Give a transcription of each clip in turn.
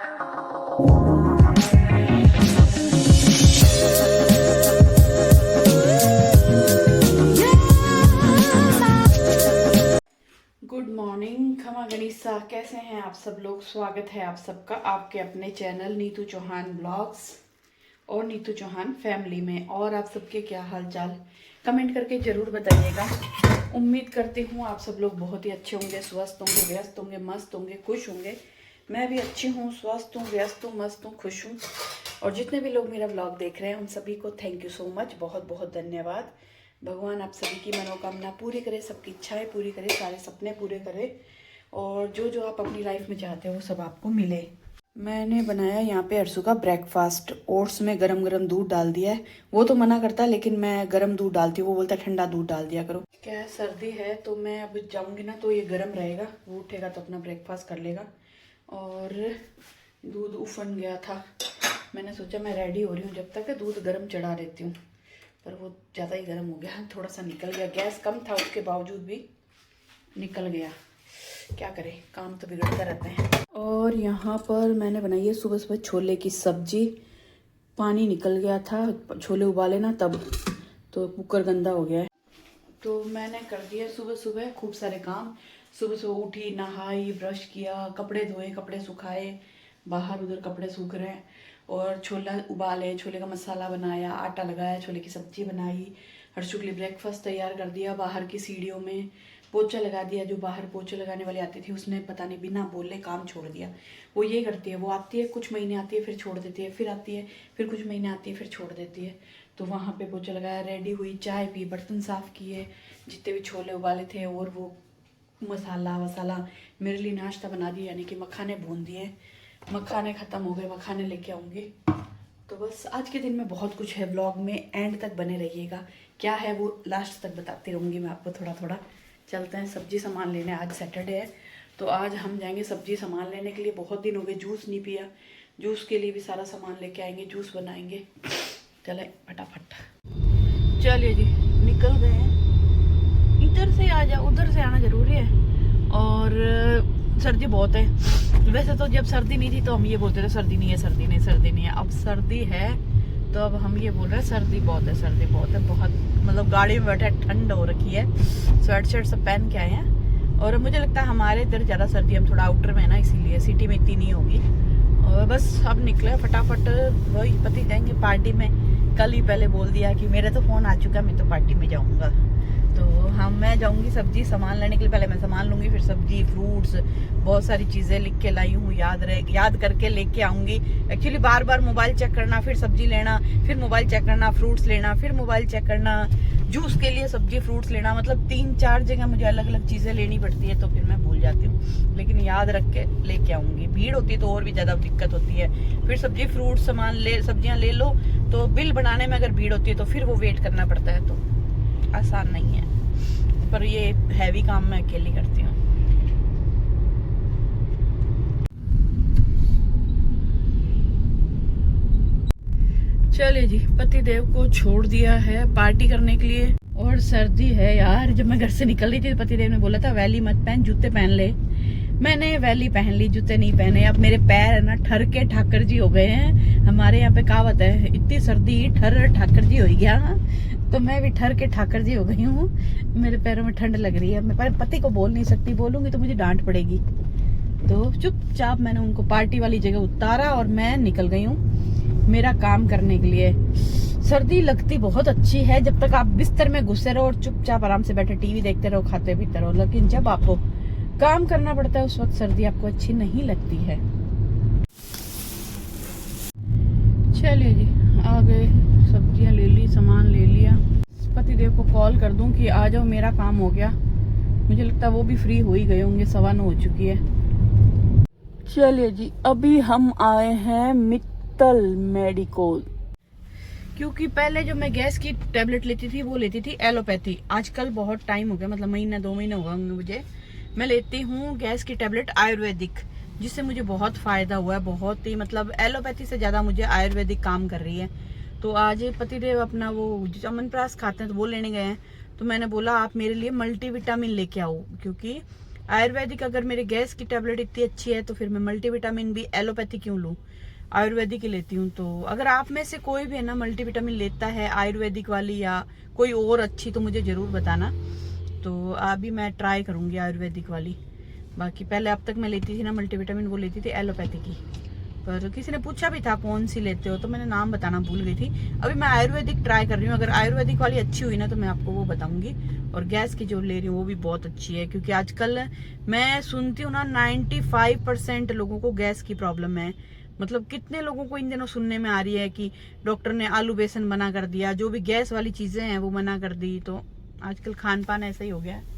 Good morning खमा गणिसा, कैसे हैं आप सब लोग। स्वागत है आप सबका आपके अपने चैनल नीतू चौहान ब्लॉग्स और नीतू चौहान फैमिली में। और आप सबके क्या हाल चाल कमेंट करके ज़रूर बताइएगा। उम्मीद करती हूँ आप सब लोग बहुत ही अच्छे होंगे, स्वस्थ होंगे, व्यस्त होंगे, मस्त होंगे, खुश होंगे। मैं भी अच्छी हूँ, स्वस्थ हूँ, व्यस्त हूँ, मस्त हूँ, खुश हूँ। और जितने भी लोग मेरा ब्लॉग देख रहे हैं उन सभी को थैंक यू सो मच, बहुत बहुत धन्यवाद। भगवान आप सभी की मनोकामना पूरी करे, सबकी इच्छाएं पूरी करे, सारे सपने पूरे करे और जो जो आप अपनी लाइफ में चाहते हो वो सब आपको मिले। मैंने बनाया यहाँ पे अर्सू का ब्रेकफास्ट। ओट्स में गरम गरम दूध डाल दिया है। वो तो मना करता है लेकिन मैं गरम दूध डालती हूँ, वो बोलता है ठंडा दूध डाल दिया करो। क्या है, सर्दी है तो मैं अब जाऊँगी ना तो ये गर्म रहेगा, वो उठेगा तो अपना ब्रेकफास्ट कर लेगा। और दूध उफन गया था, मैंने सोचा मैं रेडी हो रही हूँ जब तक दूध गर्म चढ़ा देती हूँ, पर वो ज़्यादा ही गर्म हो गया, थोड़ा सा निकल गया। गैस कम था उसके बावजूद भी निकल गया। क्या करें, काम तो बिगड़ता रहता है। और यहाँ पर मैंने बनाई है सुबह सुबह छोले की सब्जी। पानी निकल गया था, छोले उबाले ना तब, तो कुकर गंदा हो गया है। तो मैंने कर दिया सुबह सुबह खूब सारे काम। सुबह सुबह उठी, नहाई, ब्रश किया, कपड़े धोए, कपड़े सुखाए, बाहर उधर कपड़े सूख रहे हैं। और छोला उबाले, छोले का मसाला बनाया, आटा लगाया, छोले की सब्जी बनाई, हर्षु के लिए ब्रेकफास्ट तैयार कर दिया। बाहर की सीढ़ियों में पोछा लगा दिया। जो बाहर पोछे लगाने वाली आती थी उसने पता नहीं बिना बोले काम छोड़ दिया। वो ये करती है, वो आती है कुछ महीने आती है फिर छोड़ देती है, फिर आती है फिर कुछ महीने आती है फिर छोड़ देती है। तो वहाँ पे पोछा लगाया, रेडी हुई, चाय पी, बर्तन साफ़ किए, जितने भी छोले उबाले थे, और वो मसाला वसाला मेरे लिए नाश्ता बना दिया, यानी कि मखाने भून दिए। मखाने ख़त्म हो गए, मखाने लेके आऊँगी। तो बस आज के दिन में बहुत कुछ है, ब्लॉग में एंड तक बने रहिएगा। क्या है वो लास्ट तक बताती रहूँगी मैं आपको थोड़ा थोड़ा। चलते हैं सब्जी सामान लेने, आज सैटरडे है तो आज हम जाएंगे सब्जी सामान लेने के लिए। बहुत दिन हो गए जूस नहीं पिया, जूस के लिए भी सारा सामान लेके आएंगे, जूस बनाएंगे। चले फटाफट, चलिए जी निकल गए हैं। इधर से आ जाओ, उधर से आना जरूरी है। और सर्दी बहुत है। वैसे तो जब सर्दी नहीं थी तो हम ये बोलते थे सर्दी नहीं है, सर्दी नहीं, सर्दी नहीं है। अब सर्दी है तो अब हम ये बोल रहे हैं सर्दी बहुत है, सर्दी बहुत है, बहुत मतलब गाड़ी में बैठे ठंड हो रखी है। स्वेट शर्ट सब पहन के आए हैं। और मुझे लगता है हमारे इधर ज़्यादा सर्दी, हम थोड़ा आउटर में है ना इसीलिए, सिटी में इतनी नहीं होगी। और बस अब निकले फटाफट, वही पति जाएंगे पार्टी में। कल ही पहले बोल दिया कि मेरा तो फ़ोन आ चुका, मैं तो पार्टी में जाऊँगा। तो मैं जाऊंगी सब्जी सामान लेने के लिए। पहले मैं सामान लूंगी, फिर सब्जी, फ्रूट्स, बहुत सारी चीज़ें लिख के लाई हूँ, याद करके लेके आऊँगी। एक्चुअली बार बार मोबाइल चेक करना, फिर सब्जी लेना, फिर मोबाइल चेक करना, फ्रूट्स लेना, फिर मोबाइल चेक करना, जूस के लिए सब्जी फ्रूट्स लेना, मतलब 3-4 जगह मुझे अलग अलग चीज़ें लेनी पड़ती है, तो फिर मैं भूल जाती हूँ। लेकिन याद रख के लेके आऊँगी। भीड़ होती है तो और भी ज़्यादा दिक्कत होती है। फिर सब्जी फ्रूट सामान सब्जियाँ ले लो तो बिल बनाने में अगर भीड़ होती है तो फिर वो वेट करना पड़ता है, तो आसान नहीं है। पर ये हैवी काम मैं अकेली करती हूँ। चलिए जी, पतिदेव को छोड़ दिया है पार्टी करने के लिए। और सर्दी है यार, जब मैं घर से निकल रही थी तो पतिदेव ने बोला था वैली मत पहन, जूते पहन ले। मैंने वैली पहन ली, जूते नहीं पहने। अब मेरे पैर है ना ठर के ठाकर जी हो गए हैं। हमारे यहाँ पे कहावत है, इतनी सर्दी ठर ठाकर जी हो गया। तो मैं भी ठर के ठाकर जी हो गई हूँ। मेरे पैरों में ठंड लग रही है। मैं पति को बोल नहीं सकती, बोलूंगी तो मुझे डांट पड़ेगी। तो चुपचाप मैंने उनको पार्टी वाली जगह उतारा और मैं निकल गई हूँ मेरा काम करने के लिए। सर्दी लगती बहुत अच्छी है जब तक आप बिस्तर में घुसे रहो और चुपचाप आराम से बैठे टीवी देखते रहो, खाते पीते रहो। लेकिन जब आपको काम करना पड़ता है उस वक्त सर्दी आपको अच्छी नहीं लगती है। चलिए जी, आ गए, सब्जियां ले ली, सामान ले लिया। पतिदेव को कॉल कर दूं कि आ जाओ, मेरा काम हो गया। मुझे लगता है वो भी फ्री हो ही गए होंगे, 9:15 हो चुकी है। चलिए जी, अभी हम आए हैं मित्तल मेडिकोल। क्योंकि पहले जो मैं गैस की टेबलेट लेती थी वो लेती थी एलोपैथी। आजकल बहुत टाइम हो गया, मतलब महीना 2 महीने हो गए मुझे। मैं लेती हूँ गैस की टेबलेट आयुर्वेदिक, जिससे मुझे बहुत फ़ायदा हुआ है। बहुत ही, मतलब एलोपैथी से ज़्यादा मुझे आयुर्वेदिक काम कर रही है। तो आज पतिदेव अपना वो च्यवनप्राश खाते हैं तो वो लेने गए हैं। तो मैंने बोला आप मेरे लिए मल्टीविटामिन लेके आओ, क्योंकि आयुर्वेदिक अगर मेरे गैस की टेबलेट इतनी अच्छी है तो फिर मैं मल्टीविटामिन भी एलोपैथी क्यों लूँ, आयुर्वेदिक ही लेती हूँ। तो अगर आप में से कोई भी है ना मल्टीविटामिन लेता है आयुर्वेदिक वाली या कोई और अच्छी, तो मुझे ज़रूर बताना। तो अभी मैं ट्राई करूँगी आयुर्वेदिक वाली। बाकी पहले अब तक मैं लेती थी ना मल्टीविटामिन, वो लेती थी एलोपैथी की। पर किसी ने पूछा भी था कौन सी लेते हो, तो मैंने नाम बताना भूल गई थी। अभी मैं आयुर्वेदिक ट्राई कर रही हूँ, अगर आयुर्वेदिक वाली अच्छी हुई ना तो मैं आपको वो बताऊंगी। और गैस की जो ले रही हूँ वो भी बहुत अच्छी है, क्योंकि आजकल मैं सुनती हूँ ना 95% लोगों को गैस की प्रॉब्लम है। मतलब कितने लोगों को इन दिनों सुनने में आ रही है कि डॉक्टर ने आलू बेसन मना कर दिया, जो भी गैस वाली चीजें हैं वो मना कर दी। तो आजकल खान पान ऐसा ही हो गया है।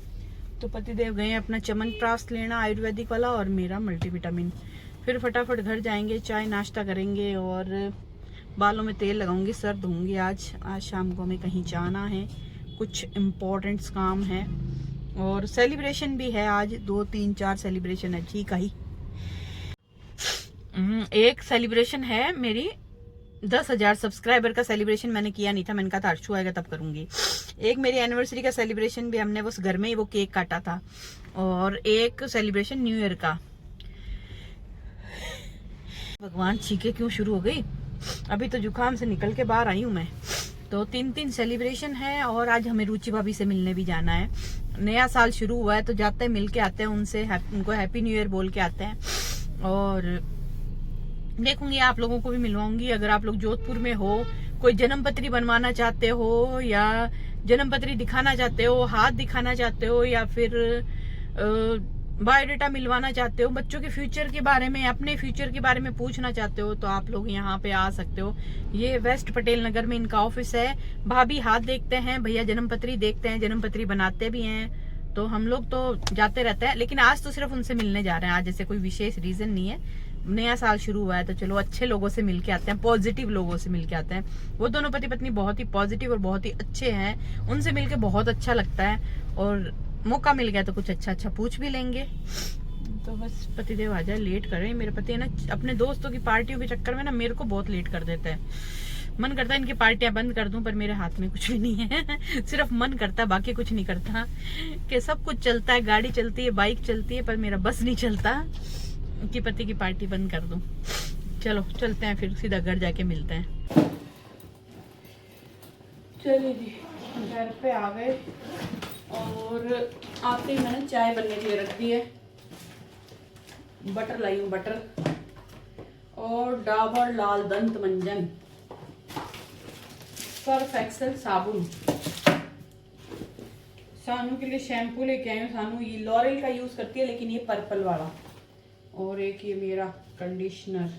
तो पतिदेव गए अपना च्यवनप्राश लेना आयुर्वेदिक वाला और मेरा मल्टीविटामिन। फिर फटाफट घर जाएंगे, चाय नाश्ता करेंगे और बालों में तेल लगाऊंगी, सर धोऊंगी। आज शाम को हमें कहीं जाना है, कुछ इम्पोर्टेंट्स काम है और सेलिब्रेशन भी है आज। 2 3 4 सेलिब्रेशन है, ठीक है। एक सेलिब्रेशन है मेरी 10,000 सब्सक्राइबर का सेलिब्रेशन मैंने किया नहीं था, मैंने कहा था अर्शु आएगा तब करूंगी। एक मेरी एनिवर्सरी का सेलिब्रेशन भी हमने बस घर में ही वो केक काटा था, और एक सेलिब्रेशन न्यू ईयर का। भगवान छींके क्यों शुरू हो गई, अभी तो जुकाम से निकल के बाहर आई हूँ मैं। तो 3 सेलिब्रेशन है और आज हमें रुचि भाभी से मिलने भी जाना है। नया साल शुरू हुआ है तो जाते हैं मिल के आते हैं उनसे, उनको हैप्पी न्यू ईयर बोल के आते हैं। और देखूंगी आप लोगों को भी मिलवाऊंगी। अगर आप लोग जोधपुर में हो, कोई जन्मपत्री बनवाना चाहते हो या जन्मपत्री दिखाना चाहते हो, हाथ दिखाना चाहते हो, या फिर बायोडाटा मिलवाना चाहते हो, बच्चों के फ्यूचर के बारे में, अपने फ्यूचर के बारे में पूछना चाहते हो, तो आप लोग यहाँ पे आ सकते हो। ये वेस्ट पटेल नगर में इनका ऑफिस है। भाभी हाथ देखते हैं, भैया जन्मपत्री देखते हैं, जन्मपत्री बनाते भी हैं। तो हम लोग तो जाते रहते हैं, लेकिन आज तो सिर्फ उनसे मिलने जा रहे हैं। आज जैसे कोई विशेष रीजन नहीं है, नया साल शुरू हुआ है तो चलो अच्छे लोगों से मिलके आते हैं, पॉजिटिव लोगों से मिलके आते हैं। वो दोनों पति पत्नी बहुत ही पॉजिटिव और बहुत ही अच्छे हैं, उनसे मिलके बहुत अच्छा लगता है। और मौका मिल गया तो कुछ अच्छा अच्छा पूछ भी लेंगे। तो बस पतिदेव आ जाए, लेट कर रहे हैं मेरे पति है ना, अपने दोस्तों की पार्टियों के चक्कर में ना मेरे को बहुत लेट कर देते हैं। मन करता है इनकी पार्टियां बंद कर दूं, पर मेरे हाथ में कुछ भी नहीं है सिर्फ मन करता है, बाकी कुछ नहीं करता। कि सब कुछ चलता है, गाड़ी चलती है, बाइक चलती है, पर मेरा बस नहीं चलता कि पति की पार्टी बंद कर दूं। चलो चलते हैं, फिर सीधा घर जाके मिलते हैं। चलिए जी, घर पे आ गए और आते ही मैंने चाय बनने के लिए रख दी है। बटर लाई हूँ, बटर और डाबर लाल दंत मंजन, सर्फ एक्सेल साबुन। सानू के लिए शैम्पू लेके आई हूँ। सानू ये लॉरेल का यूज करती है, लेकिन ये पर्पल वाला। और एक ये मेरा कंडीशनर।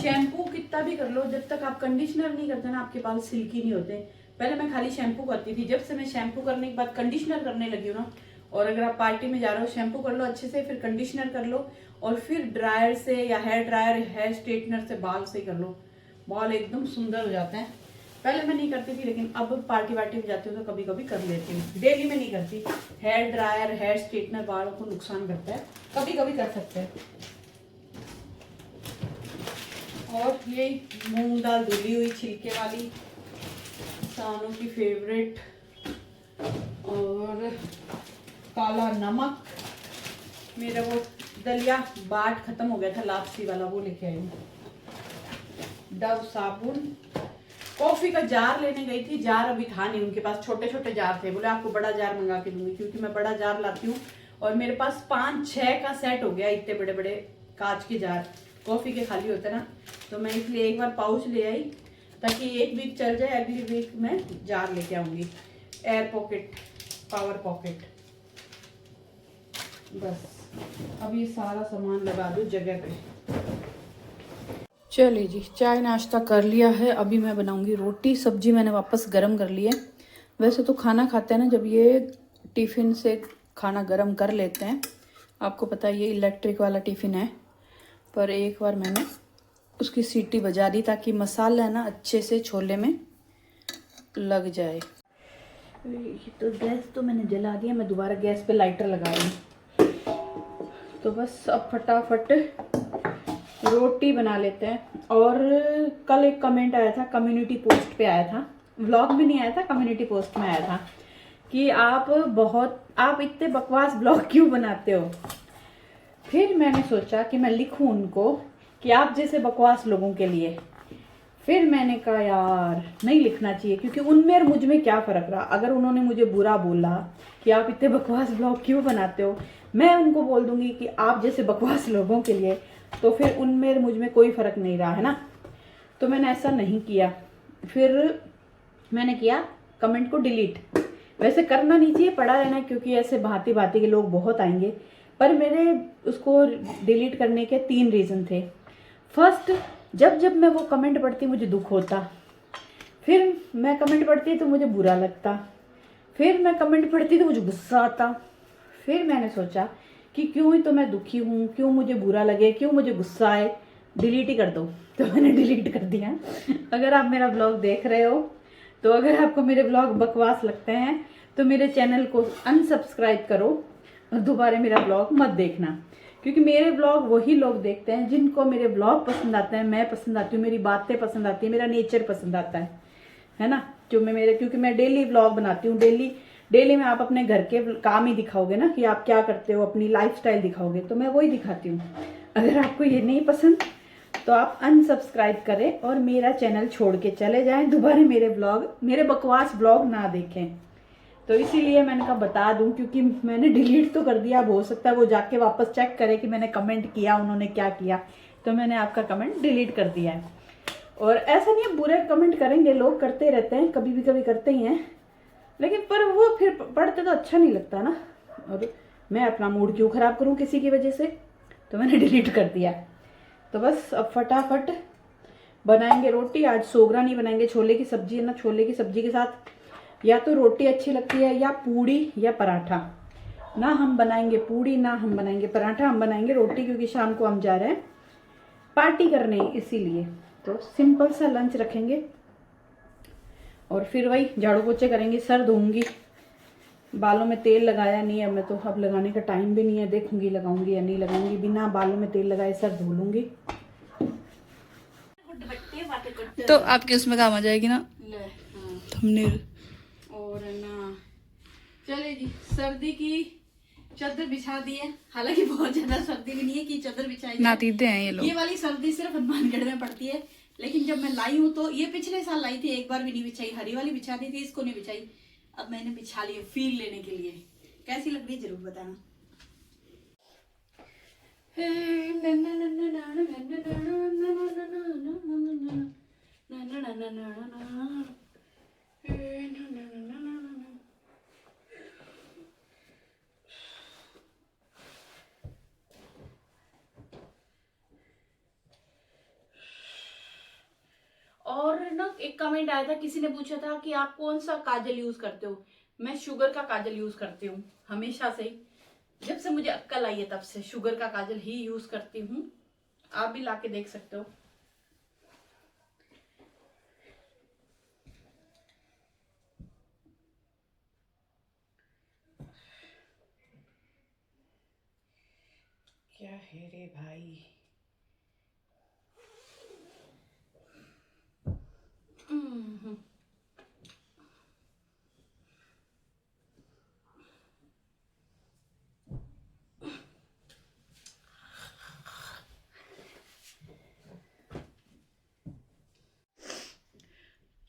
शैम्पू कितना भी कर लो, जब तक आप कंडीशनर नहीं करते ना आपके बाल सिल्की नहीं होते। पहले मैं खाली शैम्पू करती थी, जब से मैं शैम्पू करने के बाद कंडीशनर करने लगी हूँ ना, और अगर आप पार्टी में जा रहे हो शैम्पू कर लो अच्छे से, फिर कंडीशनर कर लो, और फिर ड्रायर से या हेयर ड्रायर हेयर स्ट्रेटनर से बाल से कर लो, बाल एकदम सुंदर हो जाते हैं। पहले मैं नहीं करती थी, लेकिन अब पार्टी वार्टी में जाती हूँ तो कभी कभी कर लेती हूँ। डेली में नहीं करती। हेयर ड्रायर हेयर स्ट्रेटनर बालों को नुकसान करता है, कभी कभी कर सकते हैं। और ये मूंग दाल धुली हुई छिलके वाली, सानू की फेवरेट, और काला नमक। मेरा वो दलिया बाट खत्म हो गया था लापसी वाला, वो लेके आई हूँ। डव साबुन। कॉफी का जार लेने गई थी, जार अभी था नहीं उनके पास, छोटे छोटे जार थे। बोले आपको बड़ा जार मंगा के दूंगी, क्योंकि मैं बड़ा जार लाती हूँ और मेरे पास 5-6 का सेट हो गया, इतने बड़े बड़े कांच के जार कॉफी के खाली होते ना। तो मैं इसलिए एक बार पाउच ले आई, ताकि एक वीक चल जाए, अगली वीक मैं जार लेके आऊंगी। Air pocket, power pocket. बस अब ये सारा सामान लगा दो जगह पे। चलिए जी, चाय नाश्ता कर लिया है। अभी मैं बनाऊंगी रोटी। सब्जी मैंने वापस गरम कर ली है। वैसे तो खाना खाते हैं ना जब, ये टिफ़िन से खाना गरम कर लेते हैं। आपको पता है ये इलेक्ट्रिक वाला टिफ़िन है, पर एक बार मैंने उसकी सीटी बजा दी ताकि मसाला है ना अच्छे से छोले में लग जाए। तो गैस तो मैंने जला दिया, मैं दोबारा गैस पे लाइटर लगा रही हूँ। तो बस अब फटाफट रोटी बना लेते हैं। और कल एक कमेंट आया था, कम्युनिटी पोस्ट पे आया था, व्लॉग में नहीं आया था, कम्युनिटी पोस्ट में आया था कि आप बहुत आप इतने बकवास ब्लॉग क्यों बनाते हो। फिर मैंने सोचा कि मैं लिखूं उनको कि आप जैसे बकवास लोगों के लिए। फिर मैंने कहा यार नहीं लिखना चाहिए, क्योंकि उनमें और मुझ में क्या फ़र्क रहा। अगर उन्होंने मुझे बुरा बोला कि आप इतने बकवास ब्लॉग क्यों बनाते हो, मैं उनको बोल दूंगी कि आप जैसे बकवास लोगों के लिए, तो फिर उनमें और मुझ में कोई फ़र्क नहीं रहा है ना। तो मैंने ऐसा नहीं किया। फिर मैंने किया कमेंट को डिलीट। वैसे करना नहीं चाहिए, पड़ा रहना, क्योंकि ऐसे भांति भांति के लोग बहुत आएंगे। पर मेरे उसको डिलीट करने के 3 रीज़न थे। फर्स्ट, जब जब मैं वो कमेंट पढ़ती मुझे दुख होता। फिर मैं कमेंट पढ़ती तो मुझे बुरा लगता। फिर मैं कमेंट पढ़ती तो मुझे गुस्सा आता। फिर मैंने सोचा कि क्यों ही तो मैं दुखी हूँ, क्यों मुझे बुरा लगे, क्यों मुझे गुस्सा आए, डिलीट ही कर दो। तो मैंने डिलीट कर दिया। अगर आप मेरा ब्लॉग देख रहे हो, तो अगर आपको मेरे ब्लॉग बकवास लगते हैं तो मेरे चैनल को अनसब्सक्राइब करो और दोबारा मेरा ब्लॉग मत देखना। क्योंकि मेरे ब्लॉग वही लोग देखते हैं जिनको मेरे ब्लॉग पसंद आते हैं, मैं पसंद आती हूँ, मेरी बातें पसंद आती है, मेरा नेचर पसंद आता है ना। क्योंकि मैं डेली ब्लॉग बनाती हूँ। डेली में आप अपने घर के काम ही दिखाओगे ना, कि आप क्या करते हो, अपनी लाइफस्टाइल दिखाओगे, तो मैं वही दिखाती हूँ। अगर आपको ये नहीं पसंद तो आप अनसब्सक्राइब करें और मेरा चैनल छोड़ के चले जाएं, दोबारा मेरे बकवास ब्लॉग ना देखें। तो इसीलिए मैंने कहा बता दूं, क्योंकि मैंने डिलीट तो कर दिया। अब हो सकता है वो जाके वापस चेक करे कि मैंने कमेंट किया, उन्होंने क्या किया। तो मैंने आपका कमेंट डिलीट कर दिया है। और ऐसा नहीं है, बुरे कमेंट करेंगे लोग, करते रहते हैं, कभी करते ही हैं, लेकिन पर वो फिर पढ़ते तो अच्छा नहीं लगता ना। और मैं अपना मूड क्यों ख़राब करूं किसी की वजह से। तो मैंने डिलीट कर दिया। तो बस अब फटाफट बनाएंगे रोटी। आज सोगरा नहीं बनाएंगे, छोले की सब्जी है ना। छोले की सब्जी के साथ या तो रोटी अच्छी लगती है, या पूड़ी या पराठा। ना हम बनाएंगे पूड़ी, ना हम बनाएंगे पराठा, हम बनाएंगे रोटी, क्योंकि शाम को हम जा रहे हैं पार्टी करने, इसीलिए। तो सिंपल सा लंच रखेंगे और फिर वही झाड़ू पोछे करेंगे, सर धोऊंगी। बालों में तेल लगाया नहीं है मैं, तो अब लगाने का टाइम भी नहीं है। देखूंगी लगाऊंगी या नहीं लगाऊंगी। बिना बालों में तेल लगाए सर धो लूंगी। तो आपके उसमें काम आ जाएगी ना थंबनेल। और ना चले जी, सर्दी की चादर बिछा दी है। हालांकि बहुत ज्यादा सर्दी भी नहीं है कि चादर बिछाई जाए। नातीदे हैं ये लोग। ये वाली सर्दी सिर्फ हनुमानगढ़ में पड़ती है। लेकिन जब मैं लाई हूँ तो ये पिछले साल लाई थी, एक बार भी नहीं बिछाई। हरी वाली बिछा दी थी, इसको नहीं बिछाई। अब मैंने बिछा ली फील लेने के लिए। कैसी लग रही है जरूर बताना। और ना एक कमेंट आया था, किसी ने पूछा था कि आप कौन सा काजल यूज करते हो। मैं शुगर का काजल यूज करती हूँ हमेशा से ही। जब से मुझे अक्ल आई है तब से शुगर का काजल ही यूज करती हूँ। आप भी लाके देख सकते हो। क्या है रे भाई।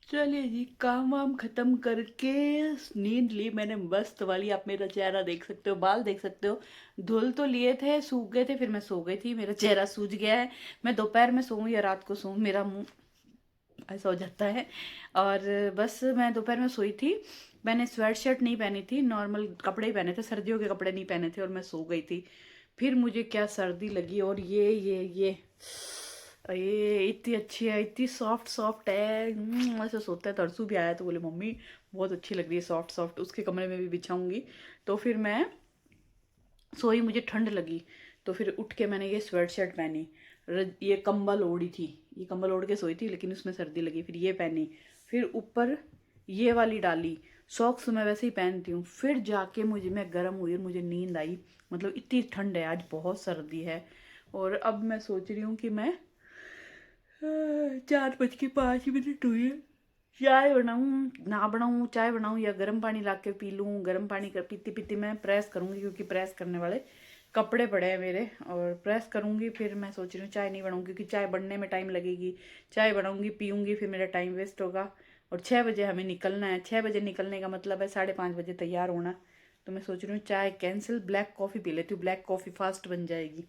चलिए जी, काम वाम खत्म करके नींद ली मैंने मस्त वाली। आप मेरा चेहरा देख सकते हो, बाल देख सकते हो। धुल तो लिए थे, सूख गए थे, फिर मैं सो गई थी। मेरा चेहरा सूज गया है। मैं दोपहर में सोऊं या रात को सोऊं, मेरा मुंह ऐसा हो जाता है। और बस मैं दोपहर में सोई थी। मैंने स्वेट शर्ट नहीं पहनी थी, नॉर्मल कपड़े ही पहने थे, सर्दियों के कपड़े नहीं पहने थे, और मैं सो गई थी। फिर मुझे क्या सर्दी लगी। और ये इतनी अच्छी है, इतनी सॉफ्ट सॉफ्ट है। ऐसे सोता है। तरसू भी आया तो बोले मम्मी बहुत अच्छी लग रही है सॉफ्ट सॉफ्ट। उसके कमरे में भी बिछाऊंगी। तो फिर मैं सोई, मुझे ठंड लगी। तो फिर उठ के मैंने ये स्वेट शर्ट पहनी। ये कंबल ओढ़ी थी, ये कंबल ओढ़ के सोई थी, लेकिन उसमें सर्दी लगी। फिर ये पहनी, फिर ऊपर ये वाली डाली। सॉक्स मैं वैसे ही पहनती हूँ। फिर जाके मैं गर्म हुई और मुझे नींद आई। मतलब इतनी ठंड है आज, बहुत सर्दी है। और अब मैं सोच रही हूँ कि मैं 4:05 हुई है, चाय बनाऊँ ना बनाऊँ, चाय बनाऊँ या गर्म पानी ला के पी लूँ। गर्म पानी कर पीती पीती मैं प्रेस करूँगी, क्योंकि प्रेस करने वाले कपड़े पड़े हैं मेरे, और प्रेस करूँगी। फिर मैं सोच रही हूँ चाय नहीं बनाऊँ, क्योंकि चाय बनने में टाइम लगेगी। चाय बनाऊँगी, पीऊँगी, फिर मेरा टाइम वेस्ट होगा। और 6 बजे हमें निकलना है। 6 बजे निकलने का मतलब है 5:30 बजे तैयार होना। तो मैं सोच रही हूँ चाय कैंसिल, ब्लैक कॉफ़ी पी लेती हूँ। ब्लैक कॉफ़ी फास्ट बन जाएगी।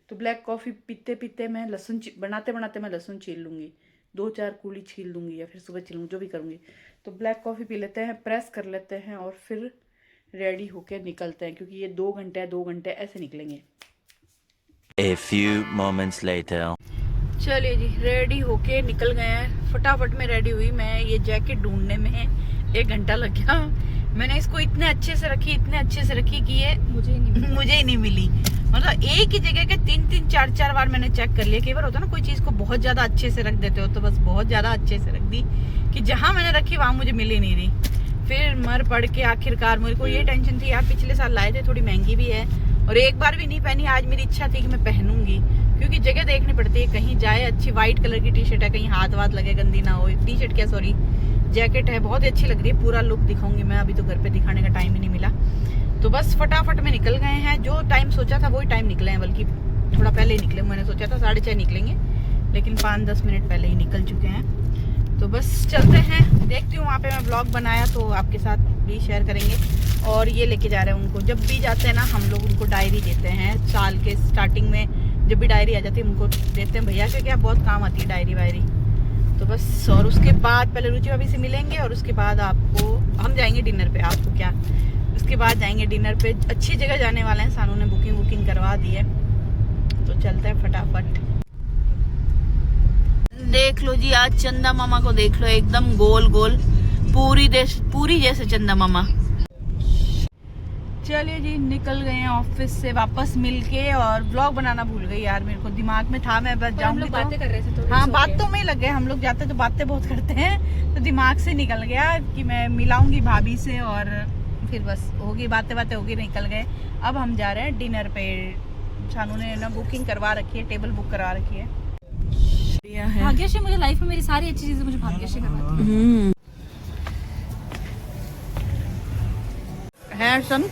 तो ब्लैक कॉफ़ी पीते पीते मैं लहसुन बनाते बनाते मैं लहसुन छील लूँगी, 2-4 कूली छील दूँगी, या फिर सुबह छीलूँ, जो भी करूँगी। तो ब्लैक कॉफ़ी पी लेते हैं, प्रेस कर लेते हैं, और फिर रेडी होके निकलते हैं, क्योंकि ये 2 घंटे है, 2 घंटे ऐसे निकलेंगे। A few moments later. चलिए जी, रेडी होके निकल गए हैं। फटाफट में रेडी हुई मैं। ये जैकेट ढूंढने में 1 घंटा लग गया। मैंने इसको इतने अच्छे से रखी कि ये मुझे ही नहीं मिली। मतलब एक ही जगह के 3-3, 4-4 बार मैंने चेक कर लिया। कई बार होता है ना, कोई चीज को बहुत ज्यादा अच्छे से रख देते हो, तो बस बहुत ज्यादा अच्छे से रख दी कि जहां मैंने रखी वहां मुझे मिल ही नहीं रही। फिर मर पड़ के आखिरकार मेरे को ये टेंशन थी, यार पिछले साल लाए थे, थोड़ी महंगी भी है और एक बार भी नहीं पहनी। आज मेरी इच्छा थी कि मैं पहनूंगी, क्योंकि जगह देखनी पड़ती है, कहीं जाए अच्छी। व्हाइट कलर की टी शर्ट है, कहीं हाथ वाथ लगे, गंदी ना हो। टी शर्ट क्या, सॉरी, जैकेट है, बहुत ही अच्छी लग रही है। पूरा लुक दिखाऊंगी मैं, अभी तो घर पे दिखाने का टाइम ही नहीं मिला। तो बस फटाफट में निकल गए हैं। जो टाइम सोचा था वही टाइम निकले हैं, बल्कि थोड़ा पहले ही निकले। मैंने सोचा था 6:30 निकलेंगे, लेकिन 5-10 मिनट पहले ही निकल चुके हैं। तो बस चलते हैं, देखती हूँ। वहाँ पे मैं ब्लॉग बनाया तो आपके साथ भी शेयर करेंगे। और ये लेके जा रहे हैं उनको, जब भी जाते हैं ना हम लोग उनको डायरी देते हैं। साल के स्टार्टिंग में जब भी डायरी आ जाती है उनको देते हैं भैया, क्योंकि बहुत काम आती है डायरी वायरी। तो बस, और उसके बाद पहले रुचि भाभी से मिलेंगे, और उसके बाद आपको हम जाएंगे डिनर पे। आपको क्या, उसके बाद जाएंगे डिनर पे। अच्छी जगह जाने वाले हैं, सानू ने बुकिंग करवा दी है। तो चलते हैं फटाफट। देख लो जी, आज चंदा मामा को देख लो, एकदम गोल गोल, पूरी जैसे चंदा मामा। चलिए जी, निकल गए हैं ऑफिस से वापस मिलके। और ब्लॉग बनाना भूल गई यार, मेरे को दिमाग में था मैं बस जाऊंगी। बातें कर रहे थे, हाँ बातों में लग गए हम लोग। जाते तो बातें बहुत करते हैं, तो दिमाग से निकल गया कि मैं मिलाऊंगी भाभी से, और फिर बस होगी बातें होगी, निकल गए। अब हम जा रहे हैं डिनर पे। शानू ने ना बुकिंग करवा रखी है, टेबल बुक करा रखी है। भाग्यश्री मुझे लाइफ में मेरी सारी अच्छी चीजें मुझे भाग्यश्री करवाती है। सन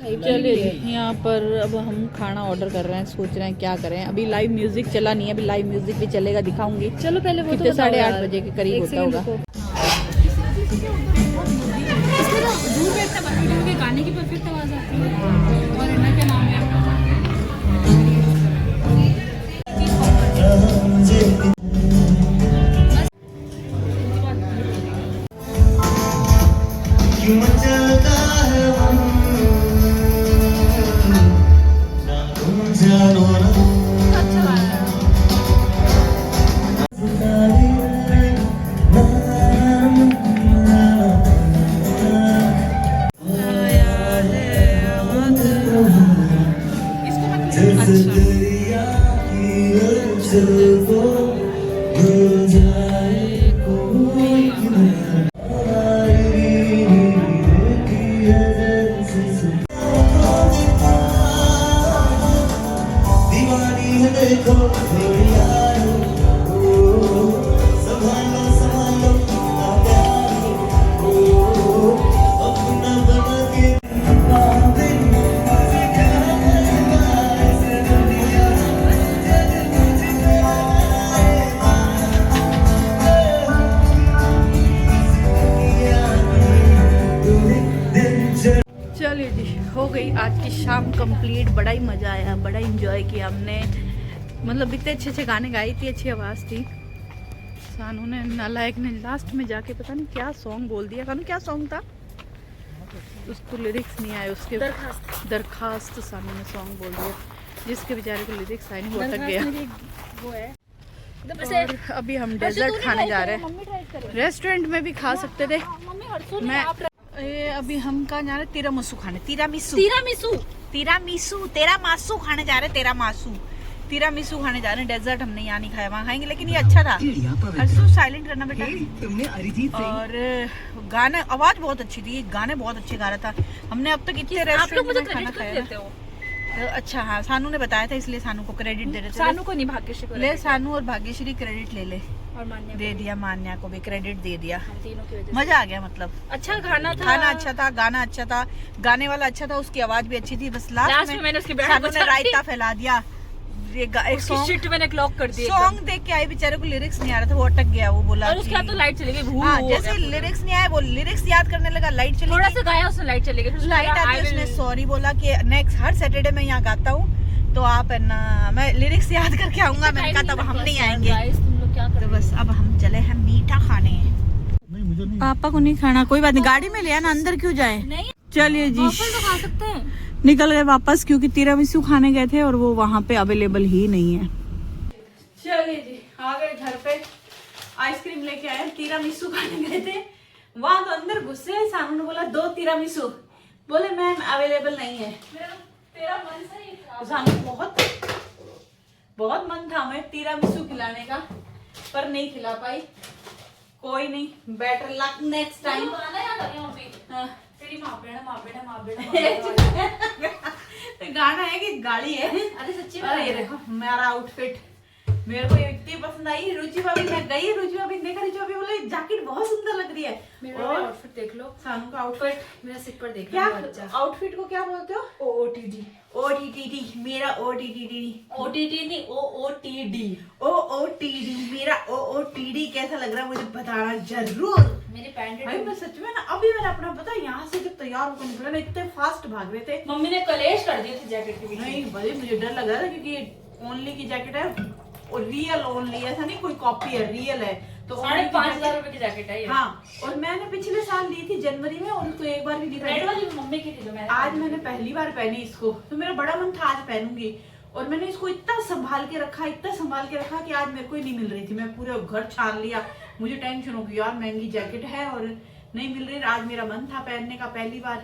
चलिए, यहाँ पर अब हम खाना ऑर्डर कर रहे हैं। सोच रहे हैं क्या करें। अभी लाइव म्यूजिक चला नहीं है, अभी लाइव म्यूजिक भी चलेगा, दिखाऊंगी। चलो पहले वो 8:30 बजे के करीब होता होगा। गाने की परफेक्ट आवाज आती है। और इनका क्या नाम है? चलिए जी, हो गई आज की शाम कंप्लीट। बड़ा ही मज़ा आया, बड़ा इंजॉय किया हमने। मतलब इतने अच्छे गाने गाई थी, अच्छी आवाज़ थी। सानू ने, नालायक ने, लास्ट में जाके पता नहीं क्या सॉन्ग बोल दिया। सानू क्या सॉन्ग था, उसको लिरिक्स नहीं आए। उसके दरखास्त सानू ने सॉन्ग बोल दिया, जिसके बेचारे को लिरिक्स आए नहीं, वो अटक गया। वो है और अभी हम डेजर्ट खाने जा रहे हैं। रेस्टोरेंट में भी खा सकते थे। मैं अभी हम कहाँ जा रहे हैं, तिरामिसू खाने। तिरामिसू खाने जा रहे हैं। डेजर्ट हमने यहाँ नहीं खाया, वहाँ खाएंगे। लेकिन ये अच्छा था। हर्षू साइलेंट करना बेटा। और गाना, आवाज बहुत अच्छी थी, गाने बहुत अच्छे गा रहा था। हमने अब तक इतने रेस्टोरेंट में खाना खाया। अच्छा हाँ, सानू ने बताया था इसलिए सानू को क्रेडिट दे रहे थे। सानू को नहीं, भाग्यश्री को ले सानू और भाग्यश्री क्रेडिट ले ले। और मान्या दे दिया, मान्या को भी क्रेडिट दे दिया। हम तीनों की वजह मजा आ गया मतलब। अच्छा खाना था, खाना अच्छा था, गाना अच्छा था, गाने वाला अच्छा था, उसकी आवाज भी अच्छी थी। बस लास्ट में मैंने उसकी सानू ने रायता फैला दिया। एक शिट मैंने क्लॉक कर दिया। सॉन्ग देख के आई, बेचारे को लिरिक्स नहीं आ रहा था, वो अटक गया। वो बोला और उसके बाद तो लाइट चली गई। भूल हाँ, जैसे लिरिक्स नहीं आए वो लिरिक्स याद करने लगा, लाइट चली थोड़ा गई। सा गाया उसने, लाइट चली गई। लाइट आती उसने सॉरी बोला कि नेक्स्ट हर सैटरडे मैं यहाँ गाता हूँ, तो आप है ना, मैं लिरिक्स याद करके आऊंगा। मैंने कहा तब हम नहीं आएंगे। तुम लोग क्या कर तो बस अब हम चले हैं मीठा खाने। पापा को नहीं खाना, कोई बात नहीं, गाड़ी में ले आना, अंदर क्यों जाए। नहीं, चलिए जी, वाफल तो खा सकते हैं। निकल गए वापस, क्योंकि तिरामिसू खाने गए थे और वो वहाँ पे अवेलेबल ही नहीं है। चलिए जी, आ गए घर पे, आइसक्रीम लेके आए। तिरामिसू खाने गए थे, वहां तो अंदर गुस्से। सानू ने बोला 2 तिरामिसू, बोले मैम अवेलेबल नहीं है। तेरा मन सही था। सानू बहुत मन था हमें तिरामिसू खिलाने का, पर नहीं खिला पाई। कोई नहीं, बेटर लक नेक्स्ट टाइम। तेरी माँ गाना है कि गाड़ी है। अरे सच्ची अरे ये देखो मेरा आउटफिट, मेरे को इतनी पसंद आई। रुचि भाभी, मैं गई रुचि भाभी ने देखा, रुचि भाभी बोले जैकेट बहुत सुंदर लग रही है। मेरा और आउटफिट देख लो। सानू का आउटफिट, मेरा सिर पर देख क्या लो। आउटफिट को क्या बोलते हो? OOTD। OTTD, मेरा OTTD। OTT नहीं, OOTD। OOTD, मेरा OOTD कैसा लग रहा है मुझे बताना जरूर। मेरी पैंट भाई मैं सच में ना, अभी मैंने अपना पता यहाँ से जब तैयार होकर निकला ना, इतने फास्ट भाग रहे थे। मम्मी ने कलेश कर दिए थे जैकेट के पीछे। नहीं भाई, मुझे डर लग रहा था, क्योंकि ओनली की जैकेट है और रियल ओनली, ऐसा नहीं कोई कॉपी है, रियल है। तो 5,500 रुपए की जैकेट है ये। हाँ, और मैंने पिछले साल ली थी जनवरी में, और उसको एक बार भी नहीं रेड पहनी। वाली मम्मी की थी, तो मैंने आज मैंने पहली बार पहनी इसको, तो मेरा बड़ा मन था आज पहनूंगी। और मैंने इसको इतना संभाल के रखा, इतना संभाल के रखा कि आज मेरे को ही नहीं मिल रही थी। मैं पूरे घर छान लिया, मुझे टेंशन हो गई यार, महंगी जैकेट है और नहीं मिल रही। आज मेरा मन था पहनने का पहली बार,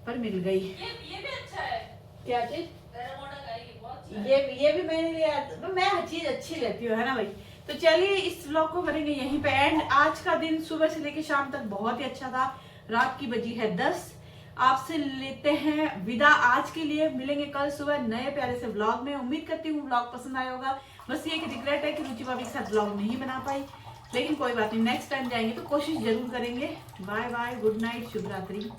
पर मिल गई। ये भी अच्छा है। क्या चीज? मॉडल है ये, बहुत अच्छा है। ये भी मैंने लिया, तो मैं हर चीज अच्छी लेती हूँ, है ना भाई। तो चलिए इस व्लॉग को करेंगे यहीं पे एंड। आज का दिन सुबह से लेके शाम तक बहुत ही अच्छा था। रात की बजी है 10। आपसे लेते हैं विदा आज के लिए। मिलेंगे कल सुबह नए प्यारे से व्लॉग में। उम्मीद करती हूँ व्लॉग पसंद आया होगा। बस ये रिग्रेट है कि रुचि भाभी के साथ व्लॉग नहीं बना पाई, लेकिन कोई बात नहीं, नेक्स्ट टाइम जाएंगे तो कोशिश जरूर करेंगे। बाय बाय, गुड नाइट, शुभ रात्रि।